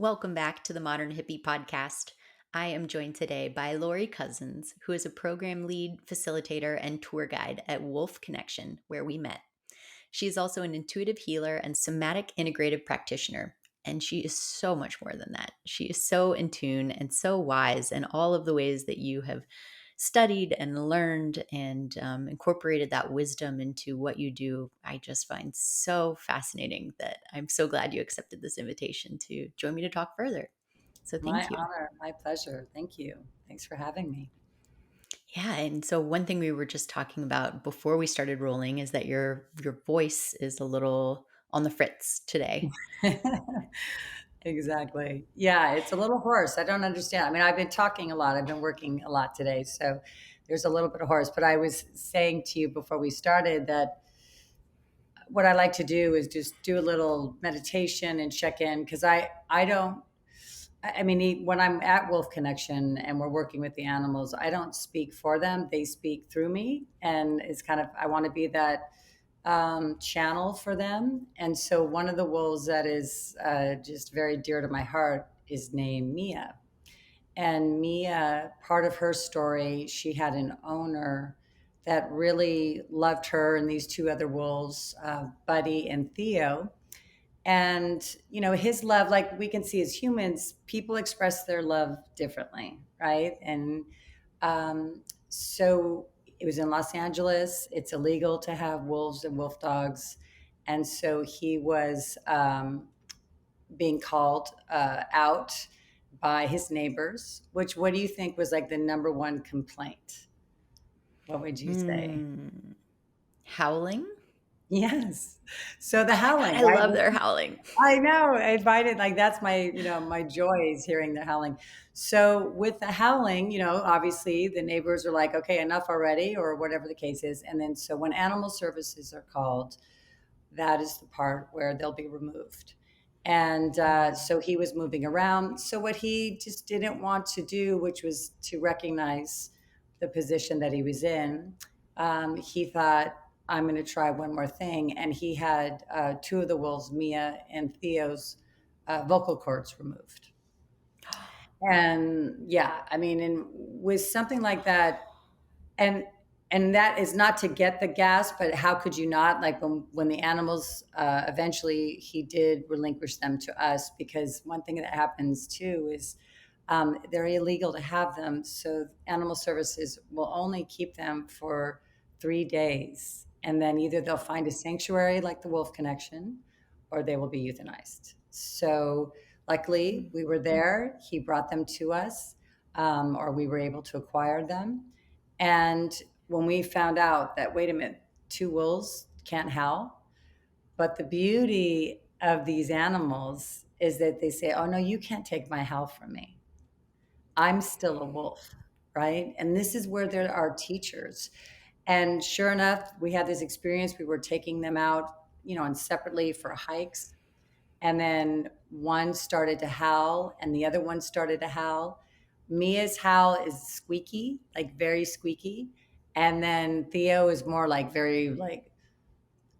Welcome back to the Modern Hippie podcast. I am joined today by Laurie Cousins, who is a program lead, facilitator, and tour guide at Wolf Connection, where we met. She is also an intuitive healer and somatic integrative practitioner. And she is so much more than that. She is so in tune and so wise in all of the ways that you have studied and learned and incorporated that wisdom into what you do. I just find so fascinating that I'm so glad you accepted this invitation to join me to talk further. So My thank you. honor, my pleasure. Thank you. Thanks for having me. Yeah, and so one thing we were just talking about before we started rolling is that your voice is a little on the fritz today. Exactly. Yeah, it's a little hoarse. I don't understand. I mean, I've been talking a lot. I've been working a lot today. So there's a little bit of hoarse. But I was saying to you before we started that what I like to do is just do a little meditation and check in because I don't I mean, when I'm at Wolf Connection and we're working with the animals, I don't speak for them. They speak through me. And it's kind of, I want to be that channel for them. And so one of the wolves that is just very dear to my heart is named Mia. And Mia, part of her story, she had an owner that really loved her and these two other wolves, Buddy and Theo. And his love, like we can see as humans, people express their love differently, right? And so it was in Los Angeles. It's illegal to have wolves and wolf dogs, and so he was being called out by his neighbors. Which, what do you think was like the number one complaint? What would you say? Hmm. Howling? Yes. So the Oh my God, howling, I right? love their howling. I know. I find it like that's my, my joy is hearing the howling. So with the howling, obviously the neighbors are like, okay, enough already, or whatever the case is. And then so when animal services are called, that is the part where they'll be removed. And Mm. so he was moving around. So what he just didn't want to do, which was to recognize the position that he was in, he thought, I'm going to try one more thing. And he had two of the wolves, Mia and Theo's, vocal cords removed. And yeah, I mean, and with something like that, and that is not to get the gas, but how could you not? Like when the animals eventually he did relinquish them to us, because one thing that happens too is they're illegal to have them, so animal services will only keep them for 3 days, and then either they'll find a sanctuary like the Wolf Connection, or they will be euthanized. So luckily we were there. He brought them to us, or we were able to acquire them. And when we found out that, wait a minute, two wolves can't howl, but the beauty of these animals is that they say, oh, no, you can't take my howl from me. I'm still a wolf, right? And this is where there are teachers. And sure enough, we had this experience. We were taking them out, and separately for hikes. And then one started to howl and the other one started to howl. Mia's howl is squeaky, like very squeaky. And then Theo is more like very like,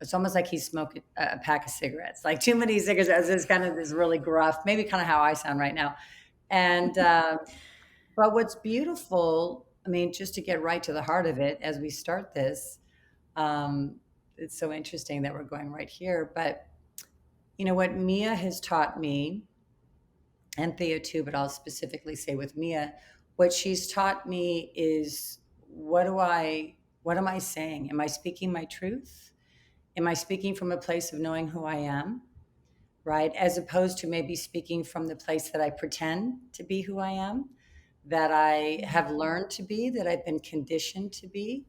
it's almost like he's smoking a pack of cigarettes, like too many cigarettes. It's kind of this really gruff, maybe kind of how I sound right now. And but what's beautiful, I mean, just to get right to the heart of it as we start this, um, it's so interesting that we're going right here. But what Mia has taught me, and Theo too, but I'll specifically say with Mia, what she's taught me is what am I saying? Am I speaking my truth? Am I speaking from a place of knowing who I am? Right? As opposed to maybe speaking from the place that I pretend to be who I am, that I have learned to be, that I've been conditioned to be.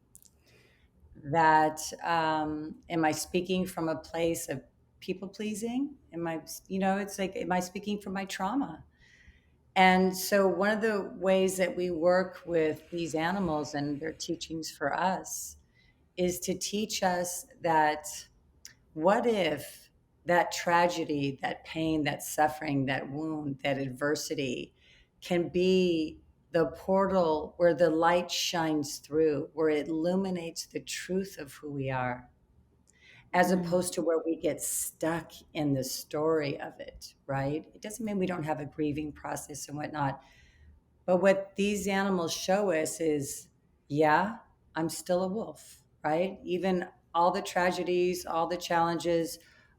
That am I speaking from a place of people pleasing? Am I, it's like, am I speaking from my trauma? And so one of the ways that we work with these animals and their teachings for us is to teach us that what if that tragedy, that pain, that suffering, that wound, that adversity can be the portal where the light shines through, where it illuminates the truth of who we are. as Mm, opposed to where we get stuck in the story of it, right? It doesn't mean we don't have a grieving process and whatnot. But what these animals show us is, yeah, I'm still a wolf, right? Even all the tragedies, all the challenges,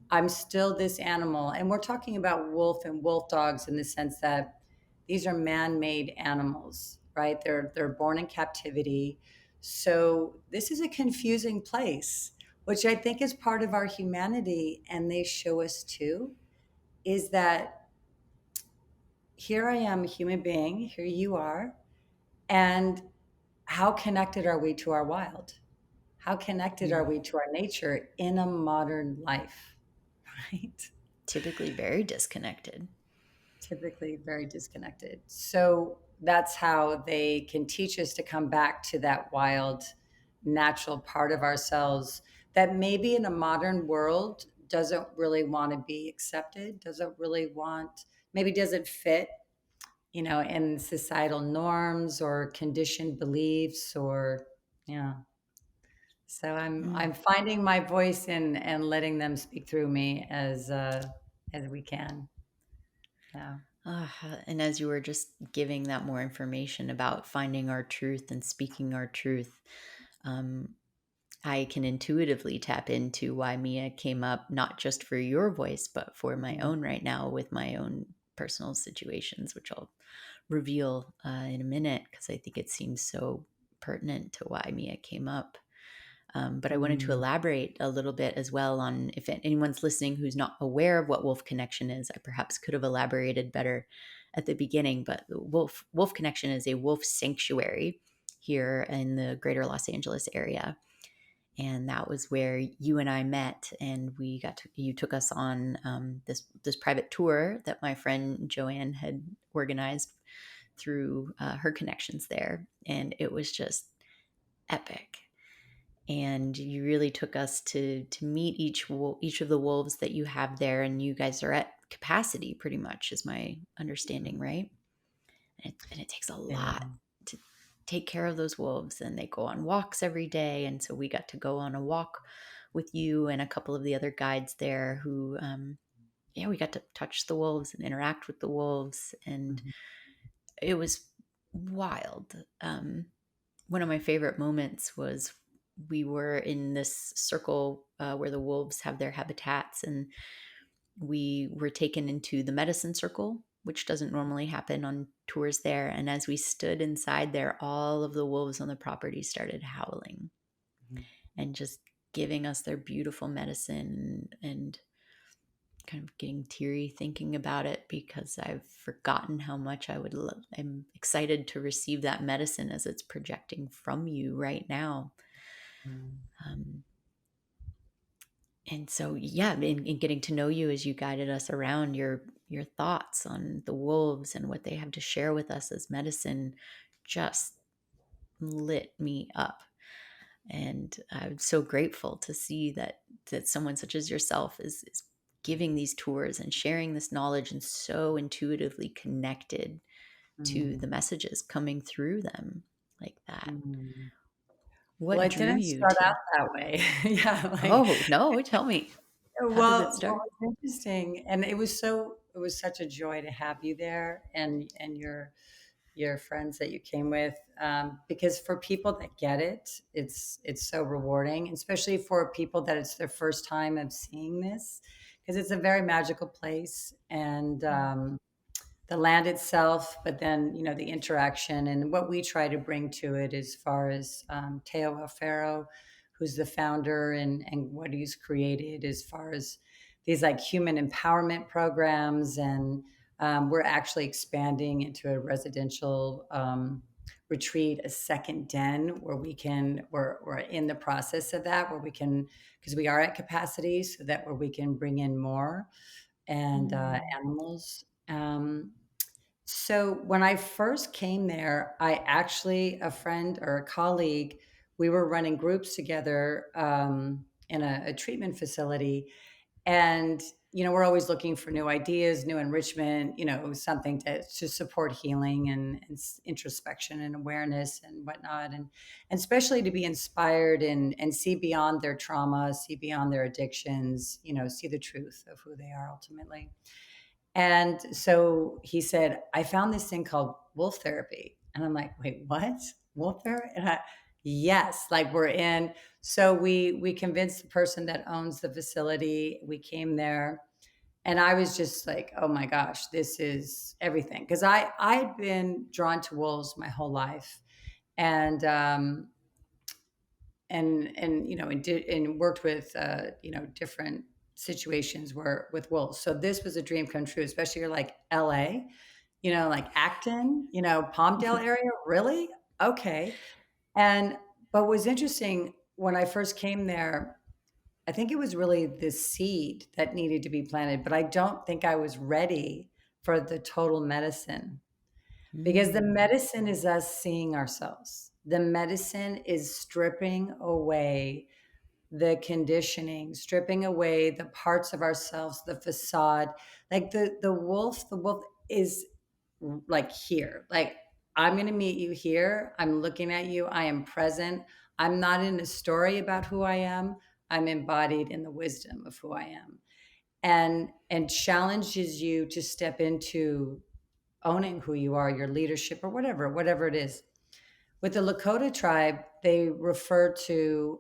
I'm still this animal. And we're talking about wolf and wolf dogs in the sense that these are man-made animals, right? They're born in captivity. So this is a confusing place, which I think is part of our humanity, and they show us too, is that here I am, a human being, here you are, and how connected are we to our wild? How connected are mm. we to our nature in a modern life? Right? Typically very disconnected. Typically very disconnected. So that's how they can teach us to come back to that wild, natural part of ourselves that maybe in a modern world doesn't really want to be accepted, doesn't really want, maybe doesn't fit, in societal norms or conditioned beliefs or, yeah. So I'm Mm. finding my voice and letting them speak through me as we can. Yeah. And as you were just giving that more information about finding our truth and speaking our truth, um, I can intuitively tap into why Mia came up, not just for your voice, but for my Mm, own right now with my own personal situations, which I'll reveal in a minute because I think it seems so pertinent to why Mia came up. But I wanted to mm, elaborate a little bit as well on if anyone's listening who's not aware of what Wolf Connection is. I perhaps could have elaborated better at the beginning, but the Wolf Connection is a wolf sanctuary here in the greater Los Angeles area. And that was where you and I met, and you took us on this private tour that my friend Joanne had organized through her connections there, and it was just epic. And you really took us to meet each of the wolves that you have there, and you guys are at capacity pretty much, is my understanding, mm. right? And it takes a lot Yeah. to take care of those wolves, and they go on walks every day. And so we got to go on a walk with you and a couple of the other guides there who, yeah, we got to touch the wolves and interact with the wolves, and Mhm, it was wild. One of my favorite moments was we were in this circle where the wolves have their habitats, and we were taken into the medicine circle, which doesn't normally happen on tours there. And as we stood inside there, all of the wolves on the property started howling mhm, and just giving us their beautiful medicine, and kind of getting teary thinking about it because I've forgotten how much I would love. I'm excited to receive that medicine as it's projecting from you right now. mm, Um, and so, yeah, in getting to know you as you guided us around, your thoughts on the wolves and what they have to share with us as medicine just lit me up. And I'm so grateful to see that someone such as yourself is giving these tours and sharing this knowledge and so intuitively connected to the mm, messages coming through them like that. mm. Well, What it drew didn't you start out to? that way. Yeah, like, Oh no, tell me. How did it well, what start? was interesting, and it was such a joy to have you there and your friends that you came with, because for people that get it, it's so rewarding, especially for people that it's their first time of seeing this, because it's a very magical place, and the land itself, but then the interaction and what we try to bring to it as far as Theo Alfaro, who's the founder, and what he's created as far as these like human empowerment programs, and we're actually expanding into a residential retreat, a second den where we're in the process of that, where we can, because we are at capacity, so that where we can bring in more and Mm. animals. So when I first came there, I actually, a friend or a colleague, we were running groups together in a treatment facility. And we're always looking for new ideas, new enrichment, something to support healing and introspection and awareness and whatnot. And especially to be inspired and see beyond their trauma, see beyond their addictions, see the truth of who they are ultimately. And so he said, I found this thing called wolf therapy. And I'm like, wait, what? Wolf therapy? Yes, like we're in. So we convinced the person that owns the facility. We came there and I was just like, oh my gosh, this is everything. Because I'd been drawn to wolves my whole life. And and worked with different situations where with wolves. So this was a dream come true, especially you're like LA, like Acton, Palmdale area. Really? Okay. And but what was interesting when I first came there, I think it was really the seed that needed to be planted, but I don't think I was ready for the total medicine because the Mm. medicine is us seeing ourselves. The medicine is stripping away the conditioning, stripping away the parts of ourselves, the facade. Like the wolf is like here. Like I'm going to meet you here. I'm looking at you. I am present. I'm not in a story about who I am. I'm embodied in the wisdom of who I am. And challenges you to step into owning who you are, your leadership or whatever it is. With the Lakota tribe, they refer to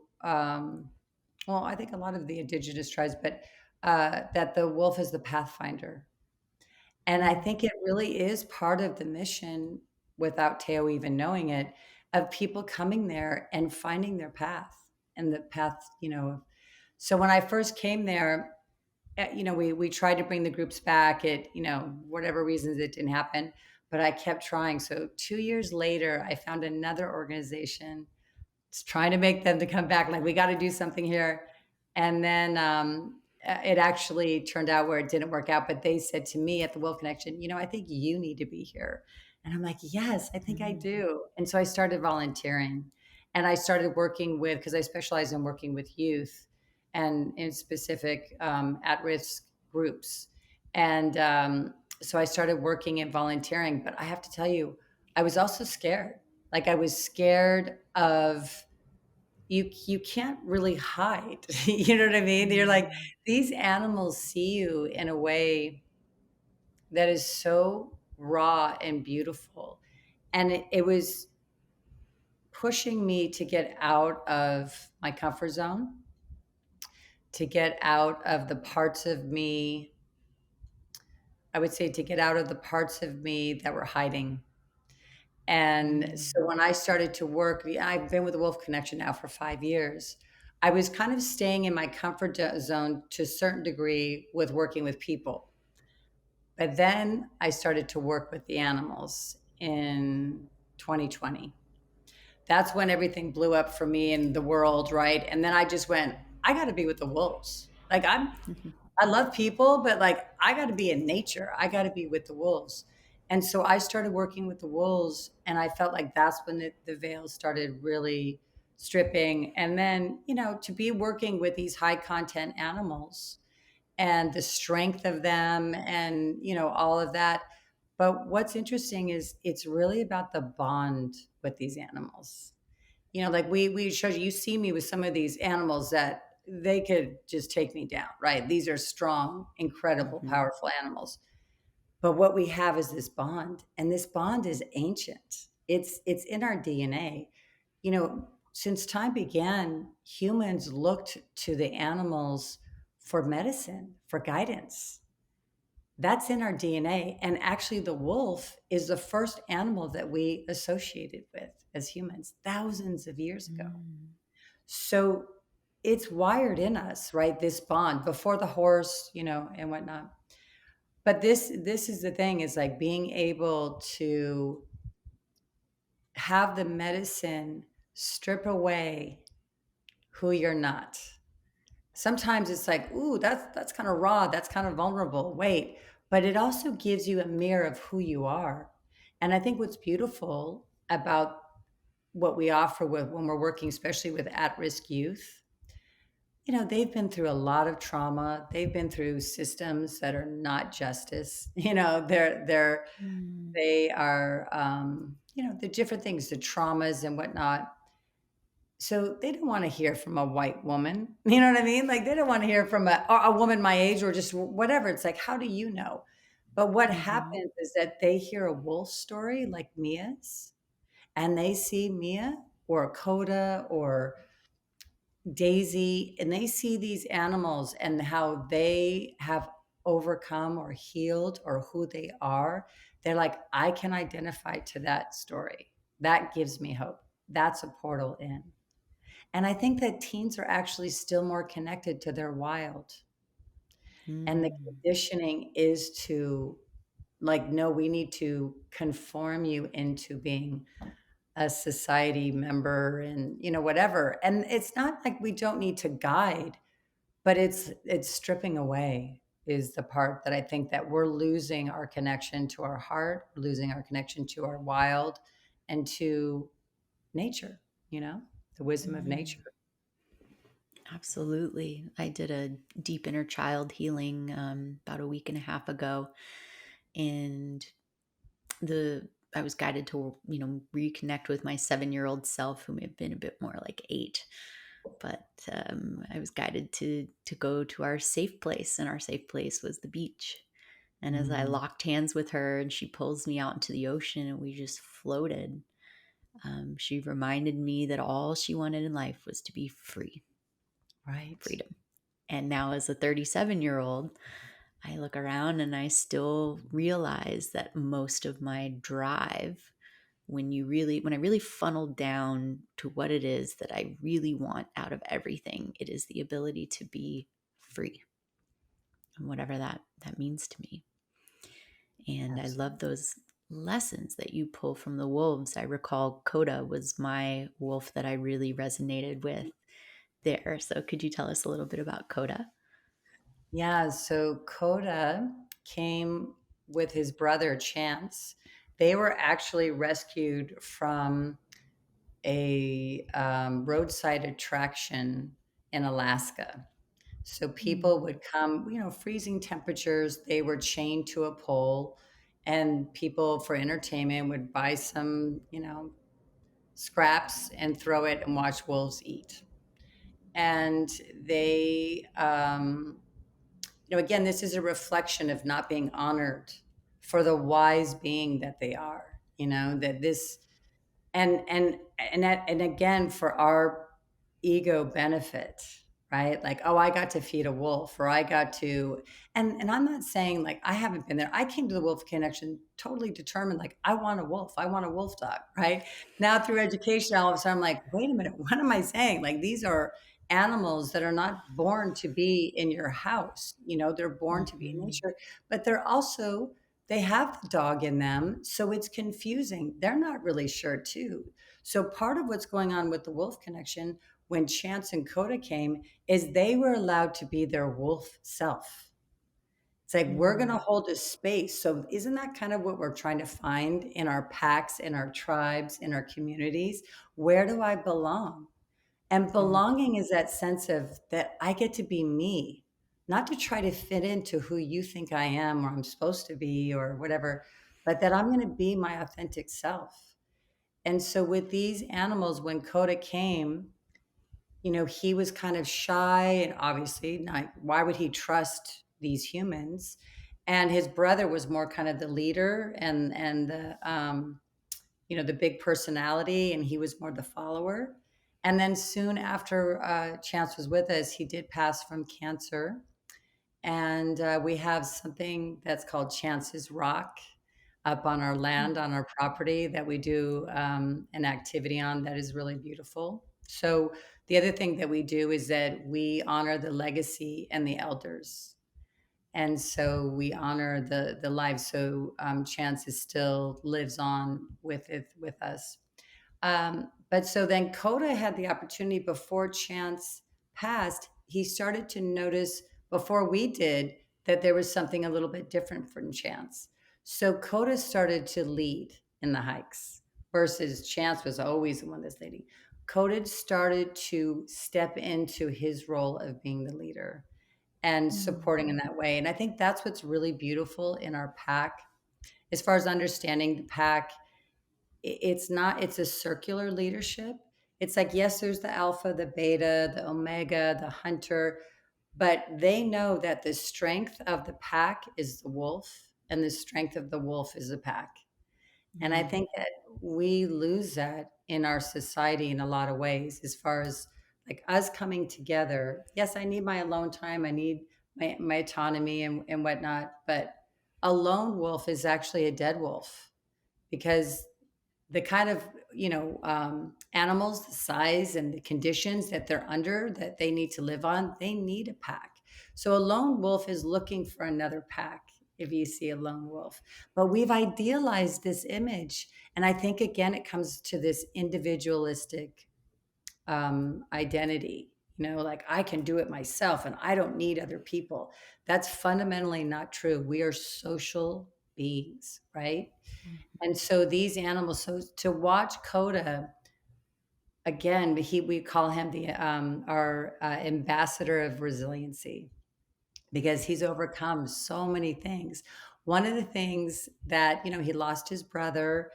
well, I think a lot of the indigenous tribes, but that the wolf is the pathfinder. And I Mm. think it really is part of the mission, without Teo even knowing it, of people coming there and finding their path and the path, So when I first came there, we tried to bring the groups back. It, whatever reasons it didn't happen, but I kept trying. So 2 years later, I found another organization trying to make them to come back. Like, we got to do something here. And then it actually turned out where it didn't work out. But they said to me at the Wolf Connection, I think you need to be here. And I'm like, yes, I think I Mm. do. And so I started volunteering and I started working with, because I specialize in working with youth and in specific at risk groups. And so I started working and volunteering. But I have to tell you, I was also scared. Like I was scared of you can't really hide. You know what I mean? You're like, Mm. these animals see you in a way that is so raw and beautiful. And it was pushing me to get out of my comfort zone, to get out of the parts of me, I would say to get out of the parts of me that were hiding. And so Mm. when I started to work, I've been with the Wolf Connection now for 5 years. I was kind of staying in my comfort zone to a certain degree with working with people. But then I started to work with the animals in 2020. That's when everything blew up for me in the world, right? And then I just went, I got to be with the wolves. Like I love people, but like I got to be in nature. I got to be with the wolves. And so I started working with the wolves, and I felt like that's when the veil started really stripping. And then, to be working with these high content animals and the strength of them and, all of that. But what's interesting is it's really about the bond with these animals. Like we showed you see me with some of these animals that they could just take me down, right? These are strong, incredible, Mhm. powerful animals. But what we have is this bond, and this bond is ancient. It's in our DNA. Since time began, humans looked to the animals for medicine, for guidance. That's in our DNA. And actually, the wolf is the first animal that we associated with as humans thousands of years ago. Mm. So it's wired in us, right? This bond before the horse, and whatnot. But this is the thing, is like being able to have the medicine strip away who you're not. Sometimes it's like, ooh, that's kind of raw, that's kind of vulnerable. Wait, but it also gives you a mirror of who you are. And I think what's beautiful about what we offer with when we're working, especially with at-risk youth, they've been through a lot of trauma. They've been through systems that are not justice. Mm. They are, the different things, the traumas and whatnot. So they don't want to hear from a white woman. You know what I mean? Like they don't want to hear from a woman my age or just whatever. It's like, how do you know? But what Mhm. happens is that they hear a wolf story like Mia's, and they see Mia or Coda or Daisy, and they see these animals and how they have overcome or healed or who they are. They're like, I can identify to that story. That gives me hope. That's a portal in. And I think that teens are actually still more connected to their wild. And the Mm. conditioning is to, like, no, we need to conform you into being a society member and, whatever. And it's not like we don't need to guide, but it's stripping away is the part that I think that we're losing our connection to our heart, losing our connection to our wild and to nature, the wisdom of Mm. nature. Absolutely. I did a deep inner child healing about a week and a half ago, and the I was guided to reconnect with my 7-year-old self, who may have been a bit more like 8. But I was guided to go to our safe place, and our safe place was the beach. And as I Mm, locked hands with her, and she pulls me out into the ocean, and we just floated. She reminded me that all she wanted in life was to be free, right. freedom. And now, as a 37-year-old, I look around and I still realize that most of my drive, when I really funnel down to what it is that I really want out of everything, it is the ability to be free, and whatever that means to me. And I love Absolutely. those lessons that you pull from the wolves. I recall Coda was my wolf that I really resonated with there. So could you tell us a little bit about Coda? Yeah, so Coda came with his brother Chance. They were actually rescued from a roadside attraction in Alaska. So people Mm. would come, freezing temperatures. They were chained to a pole, and people for entertainment would buy some, scraps and throw it and watch wolves eat. And they, again, this is a reflection of not being honored for the wise being that they are. That this and again for our ego benefit, right? Like, oh, I got to feed a wolf, or I got to, and I'm not saying like I haven't been there. I came to the wolf connection totally determined, like I want a wolf, I want a wolf dog, right? Now through education, all of a sudden I'm like, wait a minute, what am I saying? Like these are animals that are not born to be in your house. They're born to be in Mhm. nature, but they have the dog in them, so it's confusing. They're not really sure too. So part of what's going on with the wolf connection when Chance and Coda came is they were allowed to be their wolf self. It's like we're going to Mm. hold a space. So isn't that kind of what we're trying to find in our packs, in our tribes, in our communities? Where do I belong? And Mhm. belonging is that sense of that I get to be me, not to try to fit into who you think I am or I'm supposed to be or whatever, but that I'm going to be my authentic self. And so with these animals, when Coda came, he was kind of shy and obviously not, why would he trust these humans? And his brother was more kind of the leader and the big personality, and he was more the follower. And then soon after Chance was with us, he did pass from cancer. And we have something that's called Chance's Rock up on our land, on our property, that we do an activity on that is really beautiful. So the other thing that we do is that we honor the legacy and the elders. And so we honor the lives. So Chance is still lives on with us. But so then Coda had the opportunity before Chance passed. He started to notice before we did that there was something a little bit different from Chance. So Coda started to lead in the hikes versus Chance was always the one that's leading. Coded started to step into his role of being the leader and Mm. supporting in that way. And I think that's what's really beautiful in our pack. As far as understanding the pack, it's not, it's a circular leadership. It's like, yes, there's the alpha, the beta, the omega, the hunter, but they know that the strength of the pack is the wolf and the strength of the wolf is the pack. And I Mm. think that we lose that in our society in a lot of ways, as far as like us coming together. Yes, I need my alone time. I need my autonomy and whatnot. But a lone wolf is actually a dead wolf, because the kind of, animals, the size and the conditions that they're under, that they need to live on, they need a pack. So a lone wolf is looking for another pack, if you see a lone wolf. But we've idealized this image, and I think again it comes to this individualistic identity. Like, I can do it myself and I don't need other people. That's fundamentally not true. We are social beings, right? And so these animals, so to watch Coda again, we call him the our ambassador of resiliency, because he's overcome so many things. One of the things that, he lost his brother.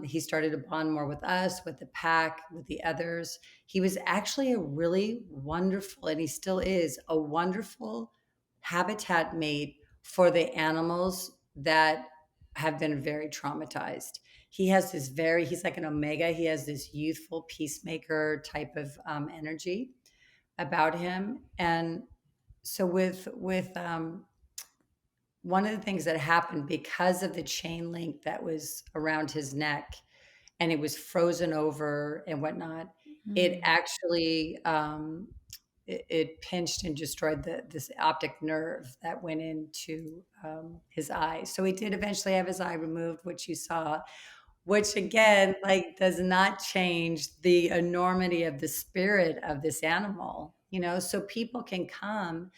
He started to bond more with us, with the pack, with the others. He was actually a really wonderful, and he still is a wonderful habitat mate for the animals that have been very traumatized. He's like an omega. He has this youthful peacemaker type of energy about him. And so with one of the things that happened because of the chain link that was around his neck, and it was frozen over and whatnot, it Mm. actually it pinched and destroyed this optic nerve that went into his eye. So he did eventually have his eye removed, which you saw, which again, like, does not change the enormity of the spirit of this animal. So people can come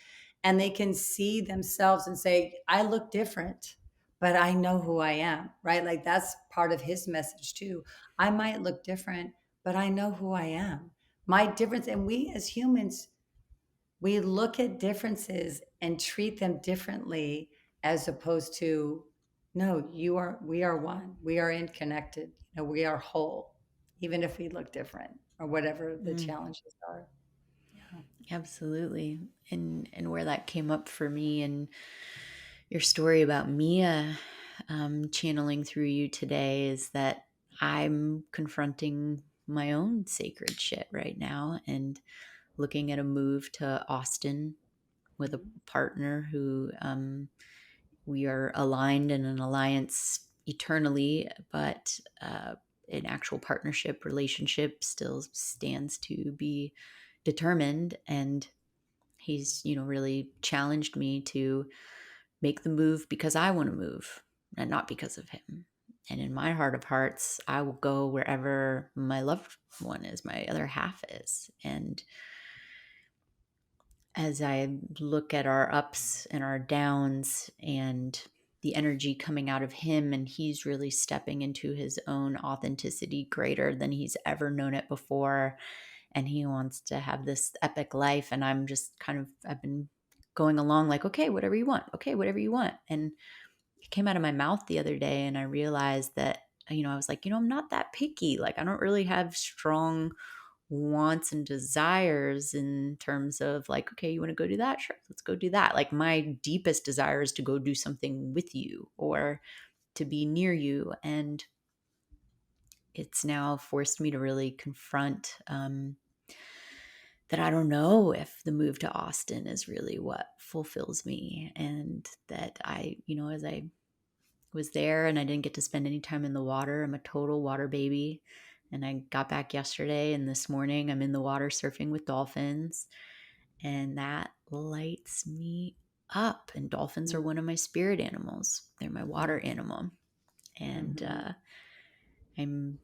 and they can see themselves and say, I look different, but I know who I am, right? Like, that's part of his message too. I might look different, but I know who I am. My difference, and we as humans, we look at differences and treat them differently, as opposed to, no, we are one, we are interconnected, we are whole, even if we look different or whatever the Mm. challenges are. Yeah. Absolutely. And where that came up for me and your story about Mia channeling through you today is that I'm confronting my own sacred shit right now and looking at a move to Austin with a Mhm. partner who we are aligned in an alliance eternally, but an actual partnership relationship still stands to be determined. And he's, really challenged me to make the move because I want to move and not because of him. And in my heart of hearts, I will go wherever my loved one is, my other half is. And as I look at our ups and our downs and the energy coming out of him, and he's really stepping into his own authenticity greater than he's ever known it before. And he wants to have this epic life. And I'm just I've been going along like, okay, whatever you want. Okay, whatever you want. And it came out of my mouth the other day, and I realized that, I was like, I'm not that picky. Like, I don't really have strong wants and desires in terms of like, okay, you want to go do that? Sure, let's go do that. Like, my deepest desire is to go do something with you or to be near you. And it's now forced me to really confront that I don't know if the move to Austin is really what fulfills me. And that as I was there and I didn't get to spend any time in the water, I'm a total water baby. And I got back yesterday, and this morning I'm in the water surfing with dolphins, and that lights me up. And dolphins are one of my spirit animals, they're my water animal. And Mhm. I'm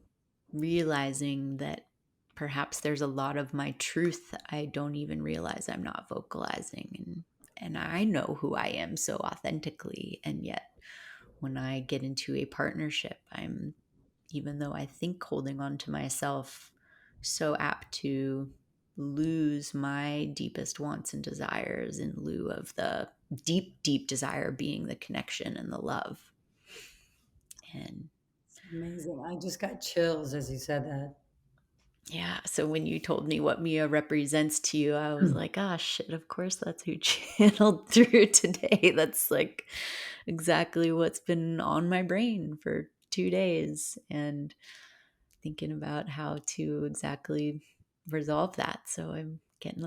realizing that perhaps there's a lot of my truth I don't even realize I'm not vocalizing. And I know who I am so authentically. And yet when I get into a partnership, I'm, even though I think holding on to myself, so apt to lose my deepest wants and desires in lieu of the deep, deep desire being the connection and the love. And It's amazing. I just got chills as you said that. yeah, so when you told me what Mia represents to you, I was like, "Ah, shit, of course that's who channeled through today." That's like exactly what's been on my brain for 2 days, and thinking about how to exactly resolve that. So I'm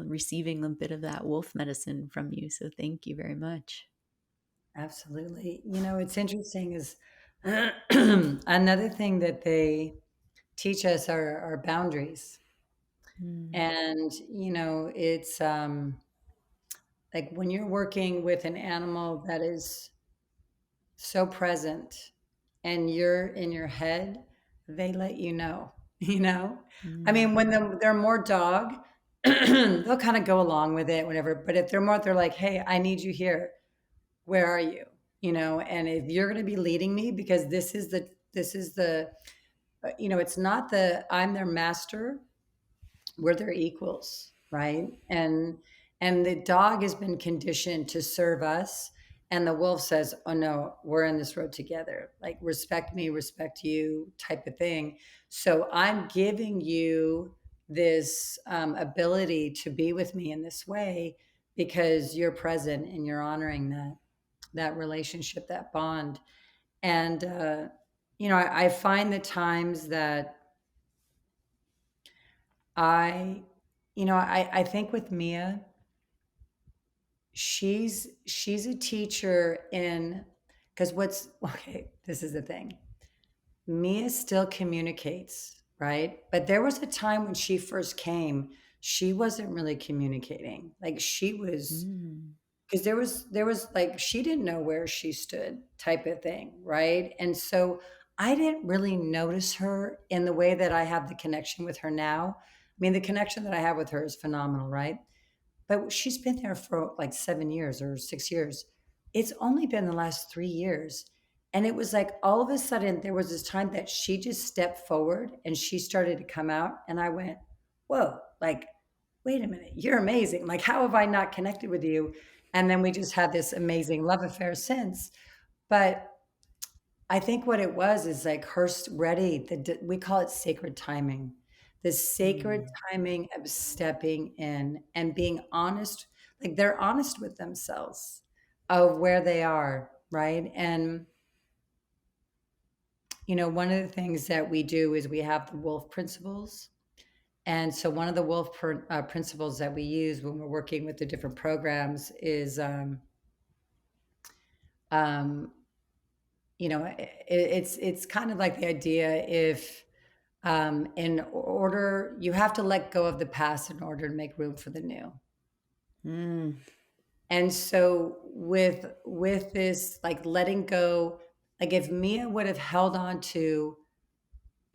receiving a bit of that wolf medicine from you, so thank you very much. Absolutely. It's interesting is another thing that they teach us are boundaries. Mm, And, it's like when you're working with an animal that is so present and you're in your head, they let you know, you know? I mm, mean, when they're more dog, they'll kind of go along with it, whatever. But if they're more, they're like, hey, I need you here. Where are you? And if you're going to be leading me, because it's not I'm their master, we're their equals, right? And the dog has been conditioned to serve us, and the wolf says, oh no, we're in this road together, like respect me, respect you type of thing. So I'm giving you this ability to be with me in this way because you're present and you're honoring that relationship, that bond. And I find the times that I, I think with Mia, she's a teacher in, because what's okay, this is the thing. Mia still communicates, right? But there was a time when she first came, she wasn't really communicating. Like she was, mm, because there was like she didn't know where she stood type of thing, right? And so I didn't really notice her in the way that I have the connection with her now. I mean, the connection that I have with her is phenomenal, right? But she's been there for like 7 years or 6 years. It's only been the last 3 years. And it was like all of a sudden there was this time that she just stepped forward and she started to come out. And I went, whoa, like, wait a minute, you're amazing. Like, how have I not connected with you? And then we just had this amazing love affair since. But I think what it was is like her ready. We call it sacred timing. The sacred mm, timing of stepping in and being honest, like they're honest with themselves of where they are, right? And one of the things that we do is we have the wolf principles. And so one of the wolf principles that we use when we're working with the different programs is um, it's kind of like the idea if in order you have to let go of the past in order to make room for the new. mm, And so with this like letting go, like if Mia would have held on to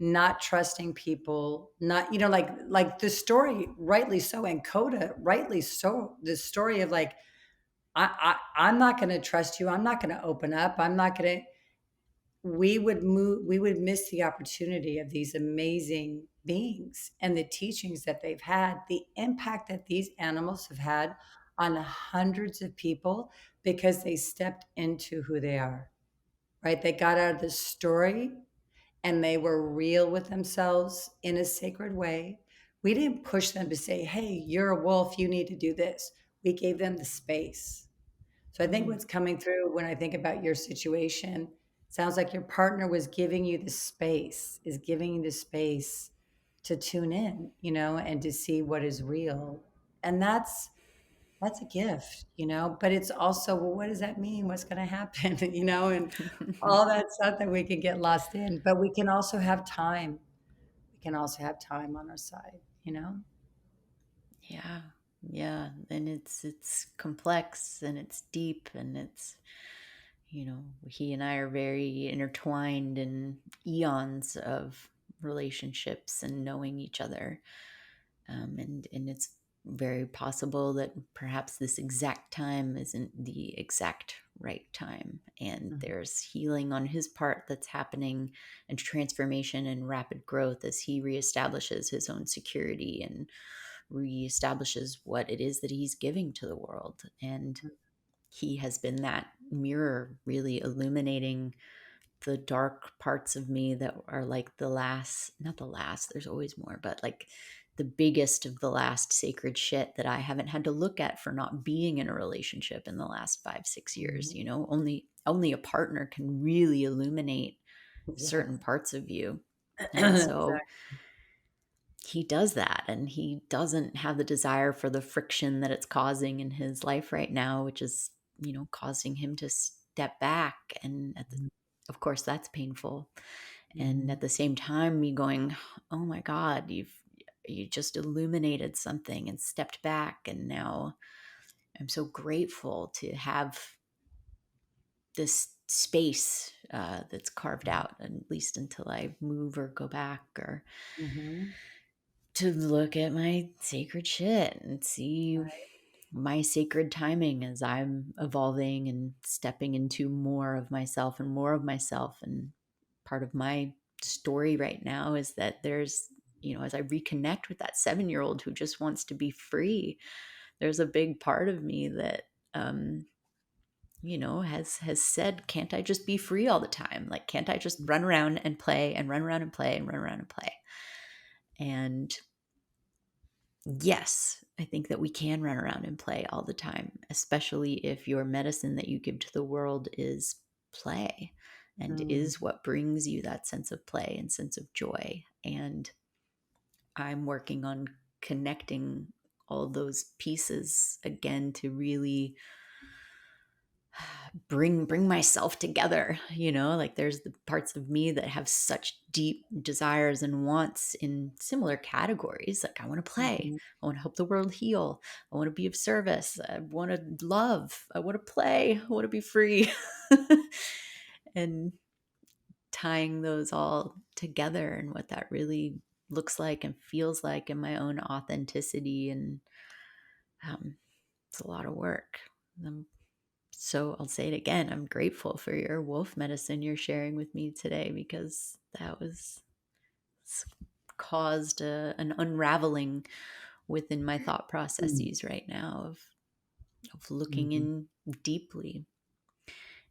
not trusting people, not like the story rightly so, and Coda rightly so, the story of like I'm not going to trust you, I'm not going to open up, I'm not going to, we would miss the opportunity of these amazing beings and the teachings that they've had, the impact that these animals have had on hundreds of people because they stepped into who they are, right? They got out of the story and they were real with themselves in a sacred way. We didn't push them to say, hey, you're a wolf, you need to do this. We gave them the space. So I think mm, what's coming through when I think about your situation, sounds like your partner was giving you the space, is giving you the space to tune in, and to see what is real. And that's a gift, but it's also, well, what does that mean? What's going to happen? And all that stuff that we can get lost in, but we can also have time. We can also have time on our side. yeah, yeah, and it's complex and it's deep and it's he and I are very intertwined in eons of relationships and knowing each other, and it's very possible that perhaps this exact time isn't the exact right time. And Mhm. there's healing on his part that's happening, and transformation and rapid growth as he reestablishes his own security and reestablishes what it is that he's giving to the world. And he has been that mirror, really illuminating the dark parts of me that are like the last, not the last, there's always more, but like the biggest of the last sacred shit that I haven't had to look at for not being in a relationship in the last 5, 6 years. Mhm. You know, only a partner can really illuminate certain Exactly. parts of you. And so Exactly. he does that, and he doesn't have the desire for the friction that it's causing in his life right now, which is, causing him to step back. And of course that's painful. And Mhm. at the same time, me going, oh my God, you just illuminated something and stepped back. And now I'm so grateful to have this space that's carved out, at least until I move or go back, or Mhm. to look at my sacred shit and see Right. my sacred timing as I'm evolving and stepping into more of myself and more of myself. And part of my story right now is that there's, as I reconnect with that 7-year old who just wants to be free, there's a big part of me that, has said, can't I just be free all the time? Like, can't I just run around and play and run around and play and run around and play? And yes, I think that we can run around and play all the time, especially if your medicine that you give to the world is play and Mm. is what brings you that sense of play and sense of joy. And I'm working on connecting all those pieces again to really bring myself together. Like, there's the parts of me that have such deep desires and wants in similar categories. Like, I want to play, Mhm. I want to help the world heal, I want to be of service, I want to love, I want to play, I want to be free. And tying those all together and what that really looks like and feels like in my own authenticity. And um, it's a lot of work. So I'll say it again. I'm grateful for your wolf medicine you're sharing with me today, because that was caused an unraveling within my thought Mm. processes right now of looking Mhm. in deeply.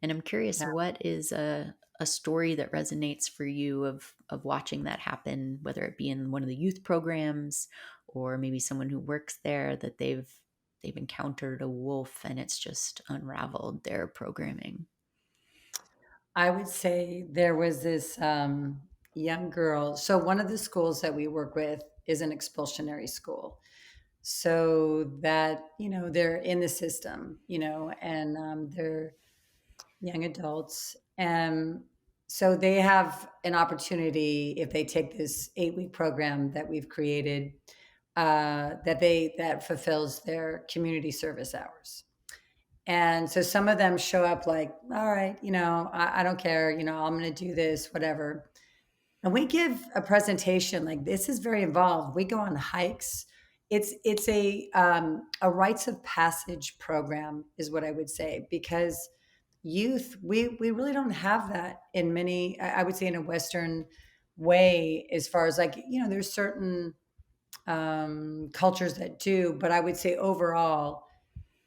And I'm curious, Yeah. what is a story that resonates for you of watching that happen, whether it be in one of the youth programs or maybe someone who works there, that they've encountered a wolf and it's just unraveled their programming. I would say there was this young girl. So, one of the schools that we work with is an expulsionary school. So that, they're in the system, and they're young adults. And so they have an opportunity if they take this 8-week program that we've created, that fulfills their community service hours. And so some of them show up like, all right, I don't care, I'm going to do this, whatever. And we give a presentation like this is very involved. We go on hikes. It's a rites of passage program is what I would say, because youth we really don't have that in many, I would say, in a Western way, as far as like, there's certain cultures that do, but I would say overall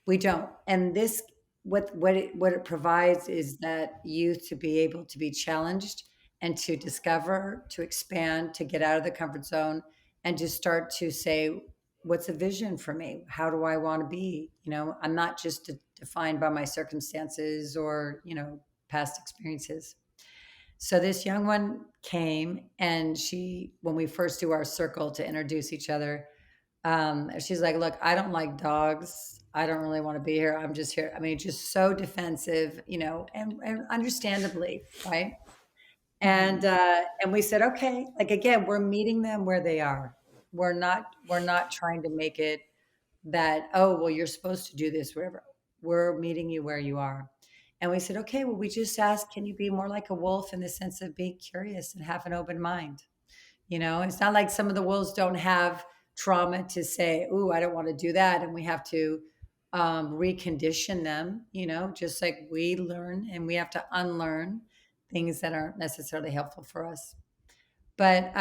we don't. And this, what it provides is that youth to be able to be challenged and to discover, to expand, to get out of the comfort zone, and to start to say, what's a vision for me? How do I want to be? I'm not just defined by my circumstances or, past experiences. So this young one came, and when we first do our circle to introduce each other, she's like, "Look, I don't like dogs. I don't really want to be here. I'm just here." I mean, just so defensive, and understandably, right? Hmm. And we said, "Okay." Like, again, we're meeting them where they are. We're not trying to make it that, oh, well, you're supposed to do this, whatever. We're meeting you where you are. And we said, "Okay, well, we just asked, can you be more like a wolf in the sense of being curious and have an open mind?" It's not like some of the wolves don't have trauma to say, "Ooh, I don't want to do that," and we have to recondition them. Just like we learn, and we have to unlearn things that aren't necessarily helpful for us. But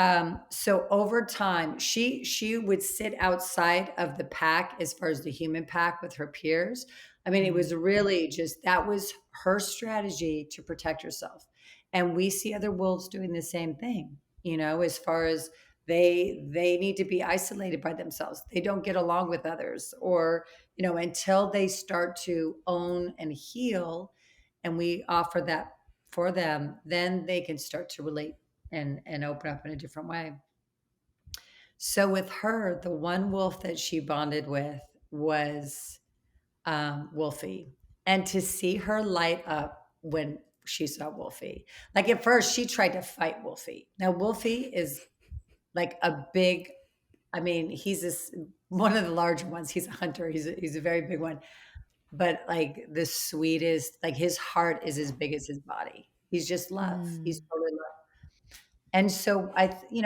so over time, she would sit outside of the pack as far as the human pack with her peers. I mean, it Mm. was really just that was her strategy to protect herself. And we see other wolves doing the same thing, as far as they need to be isolated by themselves. They don't get along with others, or, until they start to own and heal, and we offer that for them, then they can start to relate and open up in a different way. So with her, the one wolf that she bonded with was Wolfie, and to see her light up when she saw Wolfie, like at first she tried to fight Wolfie. Now Wolfie is like a big, I mean, he's this one of the larger ones. He's a hunter. He's a very big one, but like the sweetest. Like his heart is as big as his body. He's just love. He's Mm. totally love. And so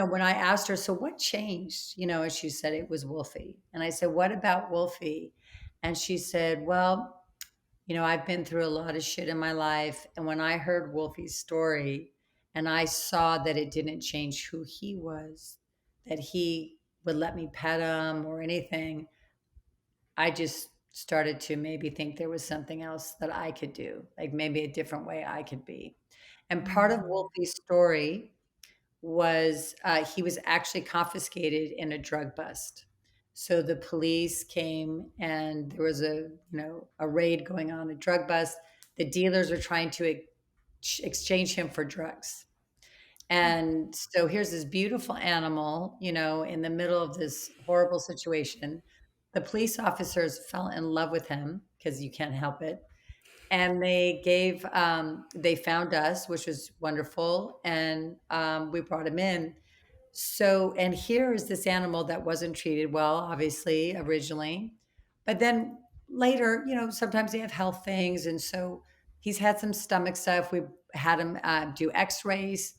when I asked her, so what changed? And she said it was Wolfie. And I said, what about Wolfie? And she said, well, I've been through a lot of shit in my life. And when I heard Wolfie's story and I saw that it didn't change who he was, that he would let me pet him or anything, I just started to maybe think there was something else that I could do, like maybe a different way I could be. And part of Mm. Wolfie's story was he was actually confiscated in a drug bust. So the police came and there was a raid going on, a drug bust. The dealers are trying to exchange him for drugs. And so here's this beautiful animal, in the middle of this horrible situation. The police officers fell in love with him because you can't help it, and they found us, which was wonderful, and we brought him in. So, and here is this animal that wasn't treated well, obviously, originally, but then later, sometimes they have health things, and so he's had some stomach stuff. We had him do X-rays,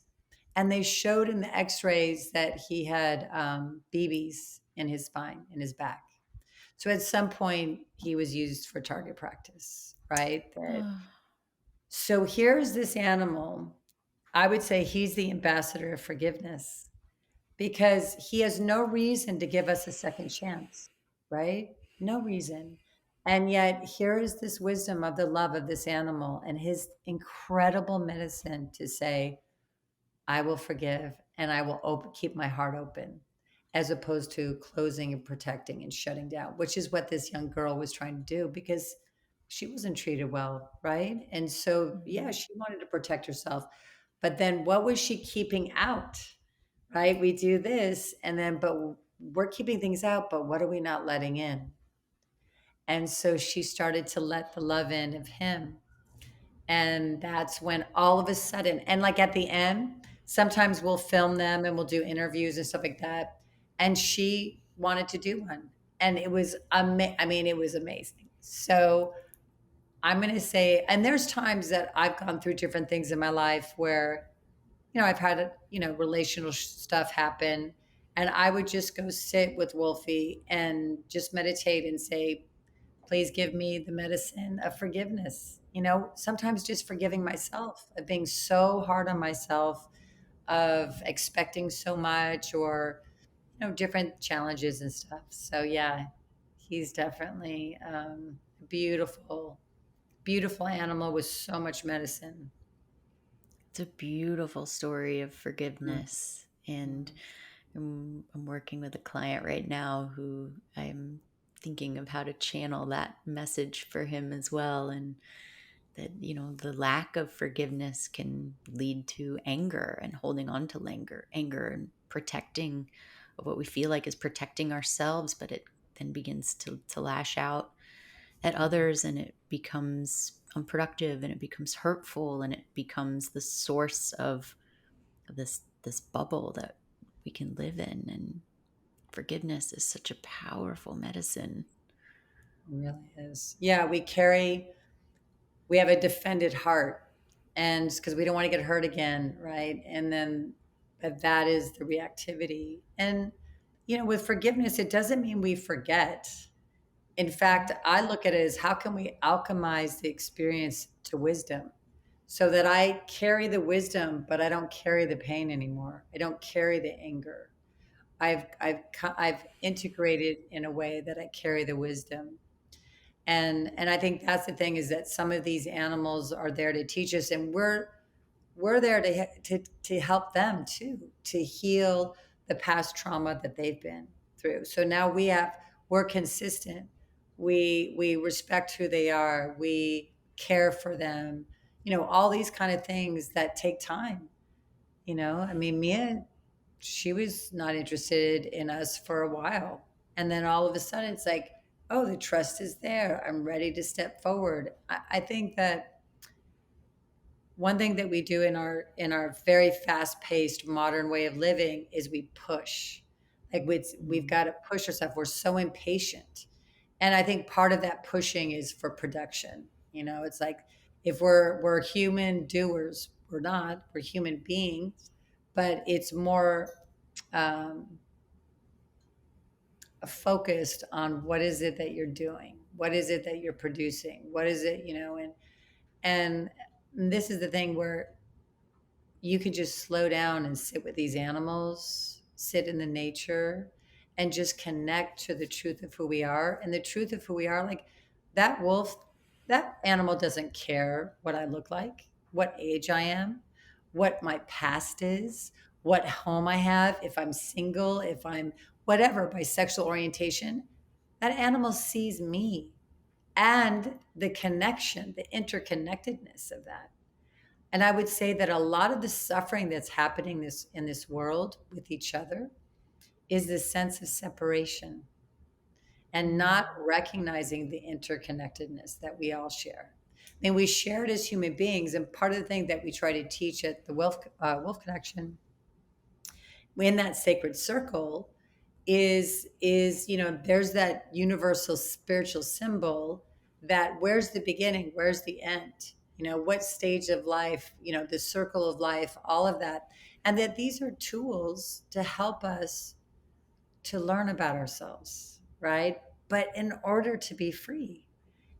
and they showed in the X-rays that he had BBs in his spine, in his back. So at some point, he was used for target practice, right? So here's this animal. I would say he's the ambassador of forgiveness because he has no reason to give us a second chance, right? No reason. And yet, here is this wisdom of the love of this animal and his incredible medicine to say, I will forgive and I will keep my heart open, as opposed to closing and protecting and shutting down, which is what this young girl was trying to do because she wasn't treated well, right? And so, yeah, Mhm. she wanted to protect herself. But then what was she keeping out, right? We do this, and then, but we're keeping things out, but what are we not letting in? And so she started to let the love in of him, and that's when all of a sudden, and like at the end, sometimes we'll film them and we'll do interviews and stuff like that. And she wanted to do one. And it was, I mean, it was amazing. So I'm going to say, and there's times that I've gone through different things in my life where, I've had, relational stuff happen. And I would just go sit with Wolfie and just meditate and say, please give me the medicine of forgiveness. Sometimes just forgiving myself, of being so hard on myself, of expecting so much, or, different challenges and stuff. So, yeah, he's definitely beautiful, beautiful animal with so much medicine. It's a beautiful story of Mm, forgiveness. And mm, I'm working with a client right now who I'm thinking of how to channel that message for him as well. And that, the lack of forgiveness can lead to anger and holding on to anger and protecting of what we feel like is protecting ourselves, but it then begins to lash out at mm. others, and it becomes unproductive and it becomes hurtful and it becomes the source of this bubble that we can live in. And forgiveness is such a powerful medicine. It really is. Yeah, we have a defended heart, and because we don't want to get hurt again, right? And then, but that is the reactivity. And with forgiveness, it doesn't mean we forget. In fact, I look at it as how can we alchemize the experience to wisdom so that I carry the wisdom, but I don't carry the pain anymore. I don't carry the anger. I've integrated in a way that I carry the wisdom. And I think that's the thing, is that some of these animals are there to teach us, and we're there to help them too, to heal the past trauma that they've been through. So now we're consistent. We respect who they are. We care for them. All these kind of things that take time. I mean, Mia, she was not interested in us for a while. And then all of a sudden it's like, oh, the trust is there. I'm ready to step forward. I think that one thing that we do in our very fast-paced modern way of living is we push. Like we've Mm. got to push ourselves. We're so impatient. And I think part of that pushing is for production. It's like, if we're human doers, we're not. We're human beings, but it's more um, focused on what is it that you're doing, what is it that you're producing, what is it, and this is the thing where you can just slow down and sit with these animals, sit in the nature, and just connect to the truth of who we are. And the truth of who we are, like that wolf, that animal doesn't care what I look like, what age I am, what my past is, what home I have, if I'm single, if I'm whatever, my sexual orientation. That animal sees me and the connection, the interconnectedness of that. And I would say that a lot of the suffering that's happening in this world with each other is this sense of separation and Mm. not recognizing the interconnectedness that we all share. I mean, we share it as human beings, and part of the thing that we try to teach at the Wolf Connection, in that sacred circle, is there's that universal spiritual symbol, that where's the beginning, where's the end, what stage of life, the circle of life, all of that. And that these are tools to help us to learn about ourselves, right? But in order to be free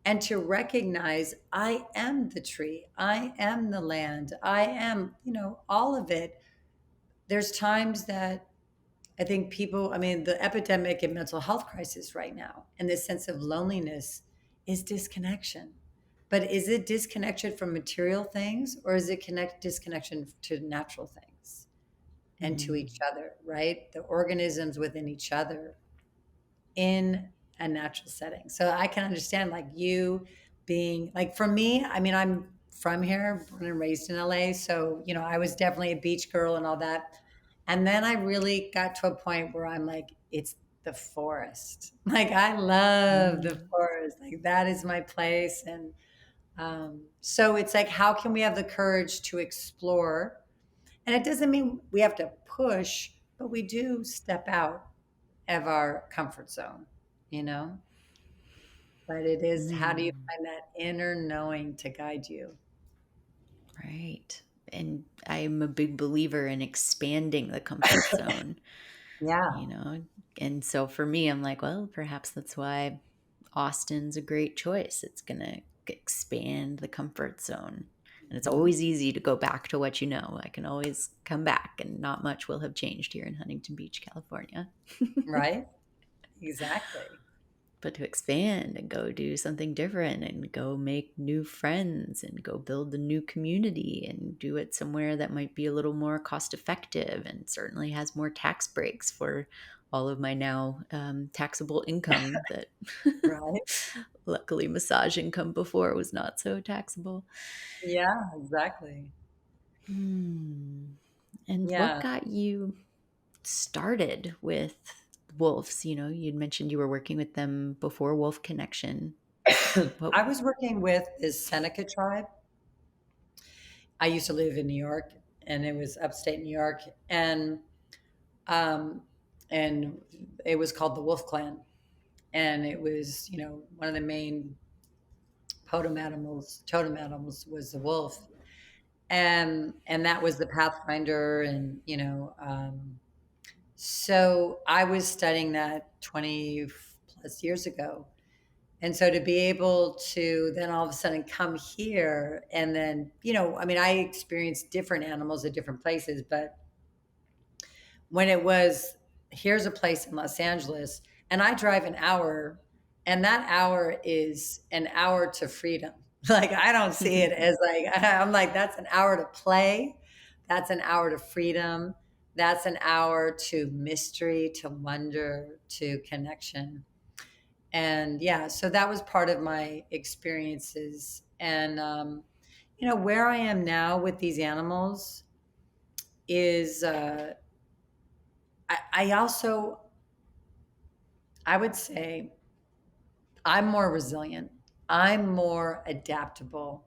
and to recognize, I am the tree, I am the land, I am, all of it. There's times that I think people, I mean, the epidemic in mental health crisis right now and this sense of loneliness is disconnection. But is it disconnection from material things, or is it disconnection to natural things and to Mm. each other, right? The organisms within each other in a natural setting. So I can understand, like, you being like, for me, I mean, I'm from here, born and raised in LA. So, I was definitely a beach girl and all that. And then I really got to a point where I'm like, it's the forest. Like, I love the Mm. forest. Like, that is my place. And so it's like, how can we have the courage to explore? And it doesn't mean we have to push, but we do step out of our comfort zone, you know? But it is, how do you Mm. find that inner knowing to guide you? Right. And I'm a big believer in expanding the comfort zone, Yeah, you know? And so for me, I'm like, well, perhaps that's why Austin's a great choice. It's going to expand the comfort zone. And it's mhm, always easy to go back to what you know. I can always come back, and not much will have changed here in Huntington Beach, California. right? Exactly. But to expand and go do something different and go make new friends and go build a new community and do it somewhere that might be a little more cost effective and certainly has more tax breaks for all of my now taxable income that Right? luckily massage income before was not so taxable. Yeah, exactly. Hmm. And what Yeah. got you started with wolves? You'd mentioned you were working with them before Wolf Connection. What? I was working with this Seneca tribe. I used to live in New York, and it was upstate New York, um, and it was called the Wolf Clan, and it was, one of the main totem animals was the wolf, and that was the pathfinder, and So I was studying that 20 plus years ago. And so to be able to then all of a sudden come here and then, I mean, I experienced different animals at different places, but when it was, here's a place in Los Angeles, and I drive an hour, and that hour is an hour to freedom. Like, I don't see it as like, I'm like, that's an hour to play. That's an hour to freedom. That's an hour to mystery, to wonder, to connection. And yeah, so that was part of my experiences. And, where I am now with these animals is, I also, I would say I'm more resilient. I'm more adaptable.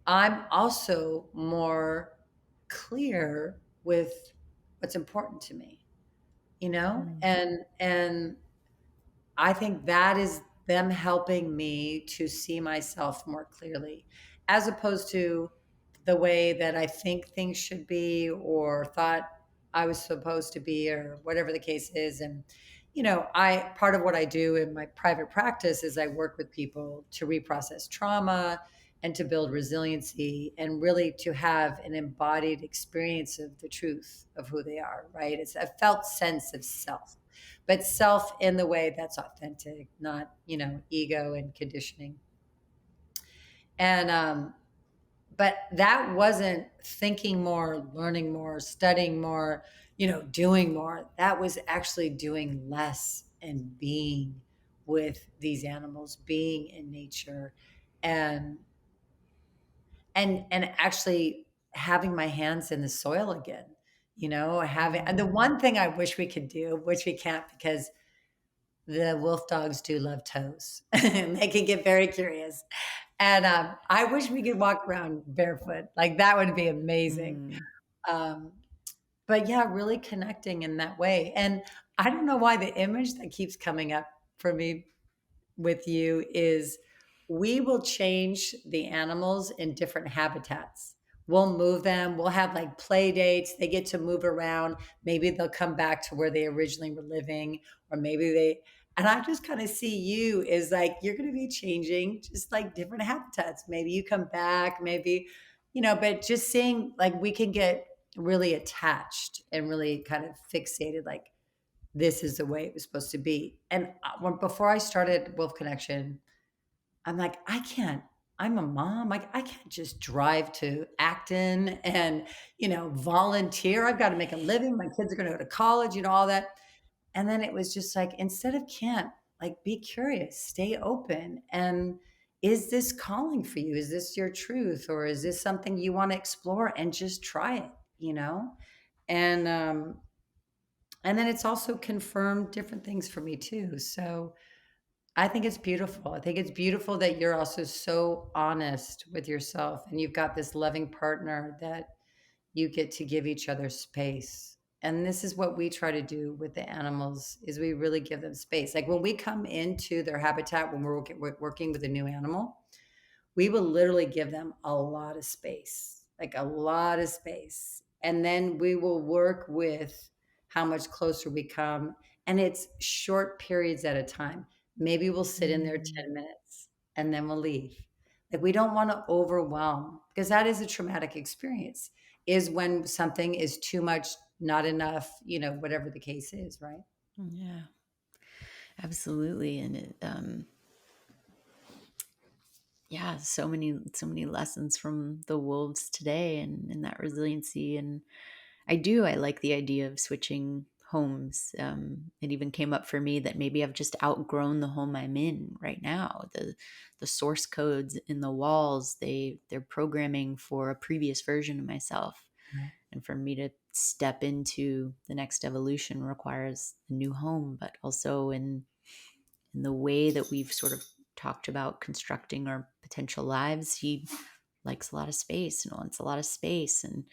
I'm also more clear with what's important to me, Mm. and I think that is them helping me to see myself more clearly, as opposed to the way that I think things should be or thought I was supposed to be, or whatever the case is. And, I part of what I do in my private practice is I work with people to reprocess trauma and to build resiliency and really to have an embodied experience of the truth of who they are, right? It's a felt sense of self, but self in the way that's authentic, not, ego and conditioning. And but that wasn't thinking more, learning more, studying more, doing more. That was actually doing less and being with these animals, being in nature, and and actually having my hands in the soil again. Having, and the Mm. one thing I wish we could do, which we can't because the wolf dogs do love toes. And they can get very curious. And I wish we could walk around barefoot. Like, that would be amazing. Mm. Um, but yeah, really connecting in that way. And I don't know why the image that keeps coming up for me with you is we will change the animals in different habitats. We'll move them. We'll have like play dates. They get to move around. Maybe they'll come back to where they originally were living, or maybe and I just kind of see you as like, you're going to be changing just like different habitats. Maybe you come back, maybe, but just seeing like we can get really attached and really kind of fixated, like, this is the way it was supposed to be. And before I started Wolf Connection, I'm like, I can't. I'm a mom. Like, I can't just drive to Acton and volunteer. I've got to make a living. My kids are going to go to college. All that. And then it was just like, instead of can't, like, be curious, stay open, and is this calling for you? Is this your truth, or is this something you want to explore, and just try it? And and then it's also confirmed different things for me too. So I think it's beautiful. I think it's beautiful that you're also so honest with yourself, and you've got this loving partner that you get to give each other space. And this is what we try to do with the animals, is we really give them space. Like, when we come into their habitat, when we're working with a new animal, we will literally give them a lot of space, like a lot of space. And then we will work with how much closer we come. And it's short periods at a time. Maybe we'll sit in there Mm. 10 minutes and then we'll leave. Like, we don't want to overwhelm, because that is a traumatic experience, is when something is too much, not enough, whatever the case is, right? Yeah, absolutely. And yeah, so many lessons from the wolves today, and that resiliency. And I like the idea of switching homes. It even came up for me that maybe I've just outgrown the home I'm in right now. The source codes in the walls, they're programming for a previous version of myself. Right. And for me to step into the next evolution requires a new home, but also in the way that we've sort of talked about constructing our potential lives. He likes a lot of space and wants a lot of space and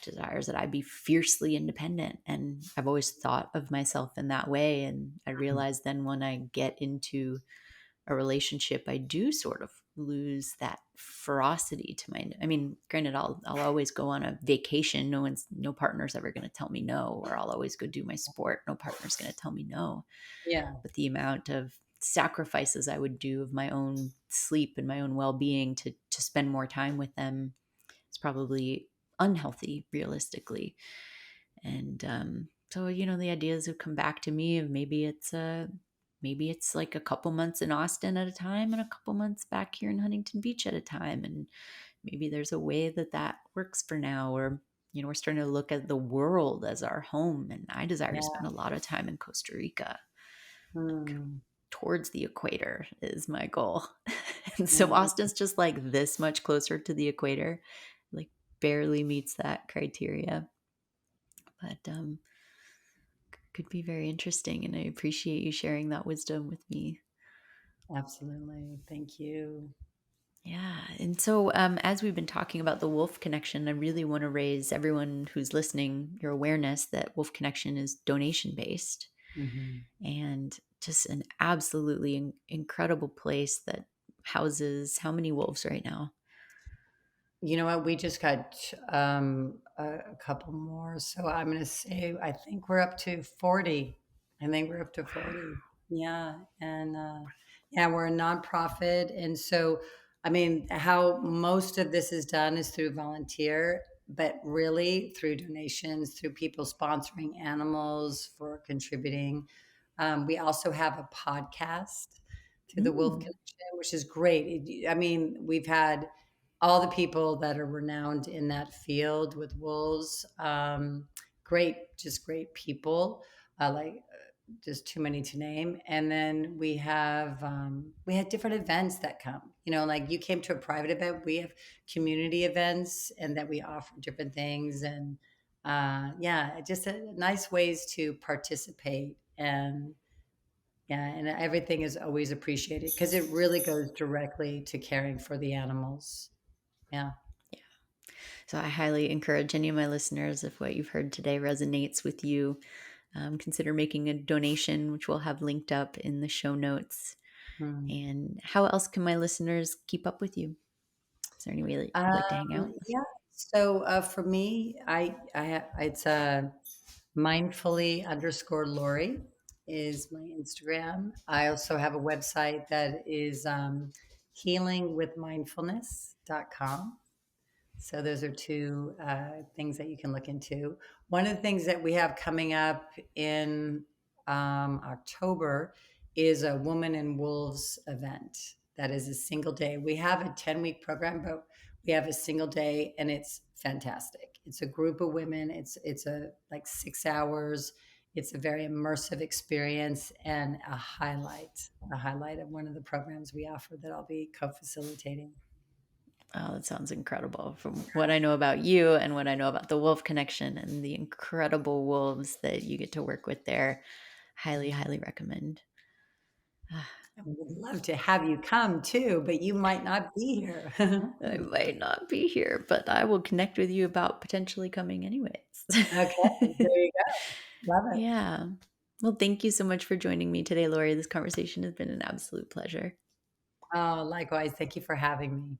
desires that I be fiercely independent. And I've always thought of myself in that way. And I realized then when I get into a relationship, I do sort of lose that ferocity to my, I mean, granted, I'll always go on a vacation. No partner's ever going to tell me no, or I'll always go do my sport. No partner's going to tell me no. Yeah. But the amount of sacrifices I would do of my own sleep and my own well-being to spend more time with them is probably unhealthy realistically. And so, the ideas have come back to me of maybe it's like a couple months in Austin at a time and a couple months back here in Huntington Beach at a time. And maybe there's a way that works for now. Or, we're starting to look at the world as our home. And I desire to Yeah. spend a lot of time in Costa Rica, like Hmm. towards the equator is my goal. And so Yeah. Austin's just like this much closer to the equator, like barely meets that criteria. But could be very interesting. And I appreciate you sharing that wisdom with me. Absolutely. Thank you. Yeah. And so, as we've been talking about the wolf connection, I really want to raise everyone who's listening your awareness that wolf connection is donation based Hmm. and just an absolutely incredible place that houses how many wolves right now? You know what? We just got a couple more. So I'm going to say, I think we're up to 40. I think we're up to 40. Yeah. And yeah, we're a nonprofit. And so, I mean, how most of this is done is through volunteer, but really through donations, through people sponsoring animals for contributing. We also have a podcast through the Wolf Mm. Connection, which is great. I mean, we've had all the people that are renowned in that field with wolves. Great, just great people. Just too many to name. And then we had different events that come. Like you came to a private event. We have community events, and that we offer different things. And yeah, just nice ways to participate. And yeah, and everything is always appreciated because it really goes directly to caring for the animals. Yeah. Yeah. So I highly encourage any of my listeners, if what you've heard today resonates with you, consider making a donation, which we'll have linked up in the show notes. Hmm. And how else can my listeners keep up with you? Is there any way that you'd like to hang out? Yeah. So for me, it's mindfully underscore Laurie is my Instagram. I also have a website that is healingwithmindfulness.com. So those are two things that you can look into. One of the things that we have coming up in October is a Woman and Wolves event. That is a single day. We have a 10-week program, but we have a single day, and it's fantastic. It's a group of women. It's a like 6 hours. It's a very immersive experience and a highlight of one of the programs we offer that I'll be co-facilitating. Oh, that sounds incredible. From what I know about you and what I know about the wolf connection and the incredible wolves that you get to work with there, highly, highly recommend. I would love to have you come too, but you might not be here. I might not be here, but I will connect with you about potentially coming anyways. Okay, there you go. Love it. Yeah. Well, thank you so much for joining me today, Lori. This conversation has been an absolute pleasure. Oh, likewise. Thank you for having me.